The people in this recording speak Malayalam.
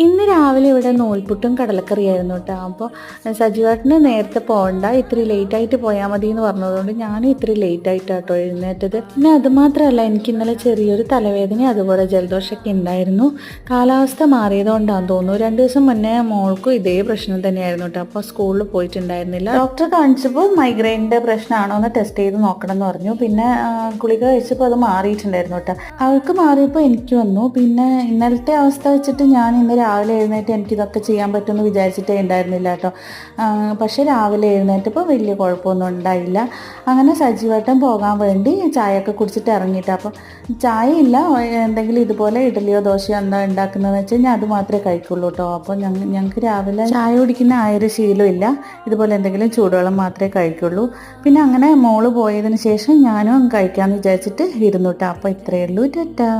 ഇന്ന് രാവിലെ ഇവിടെ നൂൽപുട്ടും കടലക്കറിയായിരുന്നു കേട്ടോ. അപ്പോൾ സജീവേട്ടന് നേരത്തെ പോകണ്ട, ഇത്തിരി ലേറ്റായിട്ട് പോയാൽ മതി എന്ന് പറഞ്ഞതുകൊണ്ട് ഞാനും ഇത്തിരി ലേറ്റായിട്ടാട്ടോ എഴുന്നേറ്റത്. പിന്നെ അതുമാത്രമല്ല, എനിക്ക് ഇന്നലെ ചെറിയൊരു തലവേദന അതുപോലെ ജലദോഷമൊക്കെ ഉണ്ടായിരുന്നു. കാലാവസ്ഥ മാറിയതുകൊണ്ടാണെന്ന് തോന്നുന്നു. 2 ദിവസം മുന്നേ മോൾക്കും ഇതേ പ്രശ്നം തന്നെയായിരുന്നു കേട്ടോ. അപ്പോൾ സ്കൂളിൽ പോയിട്ടുണ്ടായിരുന്നില്ല. ഡോക്ടറെ കാണിച്ചപ്പോൾ മൈഗ്രെയിനിൻ്റെ പ്രശ്നമാണോ എന്ന് ടെസ്റ്റ് ചെയ്ത് നോക്കണം എന്ന് പറഞ്ഞു. പിന്നെ ഗുളിക കഴിച്ചപ്പോൾ അത് മാറിയിട്ടുണ്ടായിരുന്നു കേട്ടോ. അവൾക്ക് മാറിയപ്പോൾ എനിക്ക് വന്നു. പിന്നെ ഇന്നലത്തെ അവസ്ഥ വെച്ചിട്ട് ഞാൻ ഇന്ന് രാവിലെ എഴുന്നേറ്റ് എനിക്കിതൊക്കെ ചെയ്യാൻ പറ്റുമെന്ന് വിചാരിച്ചിട്ടേ ഉണ്ടായിരുന്നില്ല കേട്ടോ. പക്ഷേ രാവിലെ എഴുന്നേറ്റപ്പോൾ വലിയ കുഴപ്പമൊന്നും ഉണ്ടായില്ല. അങ്ങനെ സജീവേട്ടൻ പോകാൻ വേണ്ടി ചായയൊക്കെ കുടിച്ചിട്ട് ഇറങ്ങിയിട്ട്, അപ്പോൾ ചായ ഇല്ല, എന്തെങ്കിലും ഇതുപോലെ ഇഡലിയോ ദോശയോ എന്താ ഉണ്ടാക്കുന്നതെന്ന് വെച്ച് കഴിഞ്ഞാൽ അത് മാത്രമേ കഴിക്കുള്ളൂ കേട്ടോ. അപ്പോൾ ഞങ്ങൾക്ക് രാവിലെ ചായ കുടിക്കുന്ന ആ ഒരു ശീലമില്ല, ഇതുപോലെ എന്തെങ്കിലും ചൂടുവെള്ളം മാത്രമേ കഴിക്കുള്ളൂ. പിന്നെ അങ്ങനെ മോള് പോയതിന് ശേഷം ഞാനും കഴിക്കാമെന്ന് വിചാരിച്ചിട്ട് ഇരുന്നു കേട്ടോ. അപ്പോൾ ഇത്രയേ ഉള്ളൂ. ടാറ്റാ.